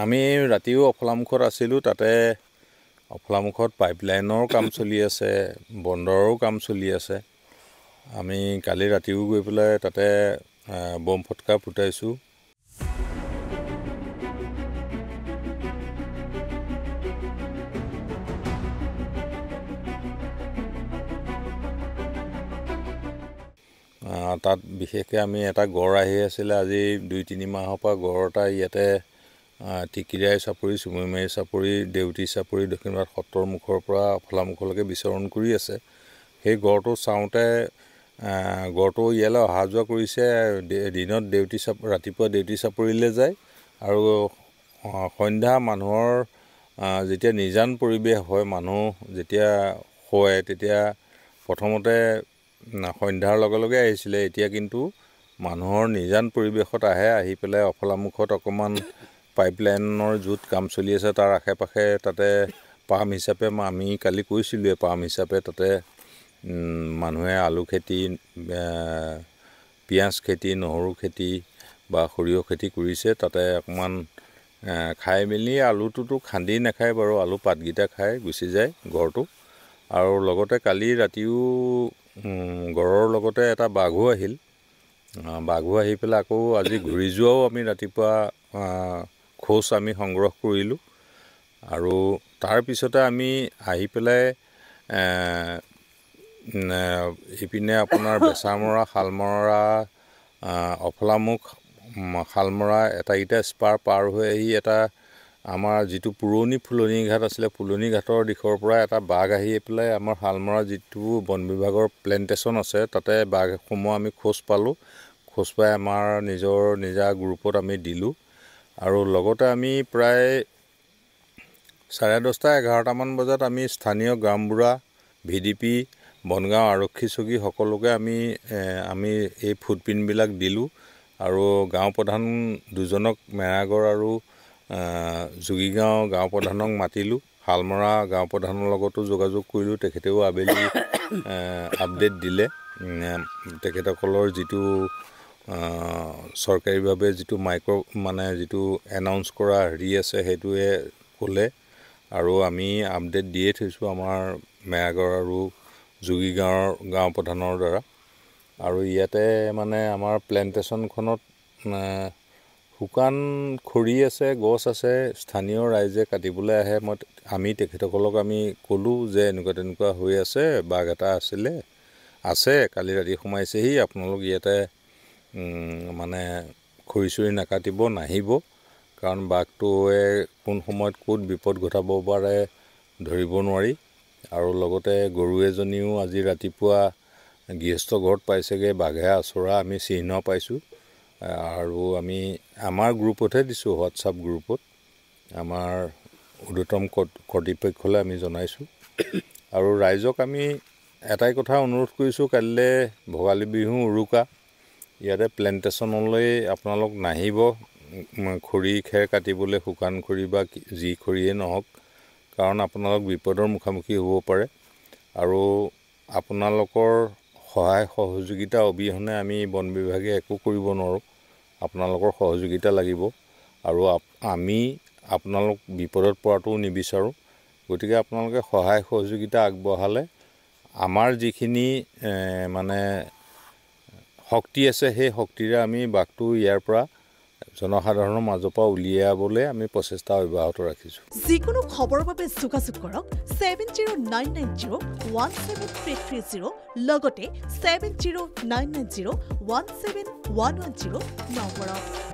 আমি ৰাতিও অফলামুখত আছিলোঁ তাতে অফলামুখত পাইপলাইনৰ কাম চলি আছে বন্দৰৰ কাম চলি আছে আমি কালি ৰাতিও গৈ পেলাই তাতে বম ফটকা ফুটাইছোঁ তাত বিশেষকৈ আমি এটা গড় আহি আছিলে আজি 2-3 মাহৰ পৰা গড় এটা ইয়াতে টিকিৰাই চাপৰি চুমৈমাৰী চাপৰি দেউতি চাপৰি দক্ষিণপাট সত্ৰৰ মুখৰ পৰা অফলামুখলৈকে বিচৰণ কৰি আছে সেই গড়টো চাওঁতে গড়টো ইয়ালৈ অহা যোৱা কৰিছে দিনত ৰাতিপুৱা দেউতি চাপৰিলৈ যায় আৰু সন্ধ্যা মানুহৰ যেতিয়া নিজান পৰিৱেশ হয় মানুহ যেতিয়া হয় তেতিয়া প্ৰথমতে সন্ধ্যাৰ লগে লগে আহিছিলে এতিয়া কিন্তু মানুহৰ নিজান পৰিৱেশত আহি পেলাই অফলামুখত অকণমান পাইপলাইনৰ য'ত কাম চলি আছে তাৰ আশে পাশে তাতে পাম হিচাপে আমি কালি কৈছিলোঁৱে পাম হিচাপে তাতে মানুহে আলু খেতি পিঁয়াজ খেতি নহৰু খেতি বা সৰিয়হ খেতি কৰিছে তাতে অকণমান খাই মেলি আলুটোতো খান্দি নাখায় বাৰু আলু পাতকেইটা খাই গুচি যায় গড়টো আৰু লগতে কালি ৰাতিও গড়ৰ লগতে এটা বাঘো আহিল বাঘো আহি পেলাই আকৌ আজি ঘূৰি যোৱাও আমি ৰাতিপুৱা খোজ আমি সংগ্ৰহ কৰিলোঁ আৰু তাৰপিছতে আমি আহি পেলাই ইপিনে আপোনাৰ বেচামৰা শালমৰা অফলামুখ শালমৰা এটাইকেইটা স্পাৰ পাৰ হৈ আহি এটা আমাৰ যিটো পুৰণি ফুলনি ঘাট আছিলে ফুলনি ঘাটৰ দিশৰ পৰা এটা বাঘ আহি পেলাই আমাৰ শালমৰা যিটো বন বিভাগৰ প্লেণ্টেশ্যন আছে তাতে বাঘসমূহ আমি খোজ পালোঁ খোজ পাই আমাৰ নিজা গ্ৰুপত আমি দিলোঁ আৰু লগতে আমি প্ৰায় 10:30-11টামান বজাত আমি স্থানীয় গ্ৰামবুঢ়া VDP বনগাঁও আৰক্ষী চকী সকলোকে আমি এই ফুটপ্ৰিণ্টবিলাক দিলোঁ আৰু গাঁও প্ৰধান দুজনক মেৰাগড় আৰু যোগীগাঁও গাঁও প্ৰধানক মাতিলোঁ শালমৰা গাঁও প্ৰধানৰ লগতো যোগাযোগ কৰিলোঁ তেখেতেও আবেলি আপডেট দিলে তেখেতসকলৰ যিটো চৰকাৰীভাৱে যিটো যিটো এনাউন্স কৰা হেৰি আছে সেইটোৱে ক'লে আৰু আমি আপডেট দিয়ে থৈছোঁ আমাৰ মেৰাগড় আৰু যোগীগাঁৱৰ গাঁও প্ৰধানৰ দ্বাৰা আৰু ইয়াতে মানে আমাৰ প্লেণ্টেশ্যনখনত শুকান খৰি আছে গছ আছে স্থানীয় ৰাইজে কাটিবলৈ আহে আমি তেখেতসকলক আমি ক'লোঁ যে এনেকুৱা তেনেকুৱা হৈ আছে বাঘ এটা আছে কালি ৰাতি সোমাইছেহি আপোনালোক ইয়াতে মানে খৰি চৰি নাকাটিব নাহিব কাৰণ বাঘটোৱে কোন সময়ত ক'ত বিপদ ঘটাব পাৰে ধৰিব নোৱাৰি আৰু লগতে গৰু এজনীও আজি ৰাতিপুৱা গৃহস্থ ঘৰত পাইছেগৈ বাঘে আচৰা আমি চিহ্ন পাইছোঁ আৰু আমি আমাৰ গ্ৰুপতহে দিছোঁ হোৱাটছআপ গ্ৰুপত আমাৰ ঊৰ্ধ্বতম কৰ্তৃপক্ষলৈ আমি জনাইছোঁ আৰু ৰাইজক আমি এটাই কথা অনুৰোধ কৰিছোঁ কাইলৈ ভোগালী বিহু উৰুকা ইয়াতে প্লেণ্টেশ্যনলৈ আপোনালোক নাহিব খৰি খেৰ কাটিবলৈ শুকান খৰি বা যি খৰিয়ে নহওক কাৰণ আপোনালোক বিপদৰ মুখামুখি হ'ব পাৰে আৰু আপোনালোকৰ সহায় সহযোগিতা অবিহনে আমি বন বিভাগে একো কৰিব নোৱাৰোঁ আপোনালোকৰ সহযোগিতা লাগিব আৰু আমি আপোনালোক বিপদত পৰাটোও নিবিচাৰোঁ গতিকে আপোনালোকে সহায় সহযোগিতা আগবঢ়ালে আমাৰ যিখিনি মানে শক্তি আছে সেই শক্তিৰে আমি বাঘটো ইয়াৰ পৰা জনসাধাৰণৰ মাজৰ পৰা উলিয়াবলৈ আমি প্ৰচেষ্টা অব্যাহত ৰাখিছোঁ যিকোনো খবৰৰ বাবে যোগাযোগ কৰক 7099017330 লগতে 7099017110 নম্বৰত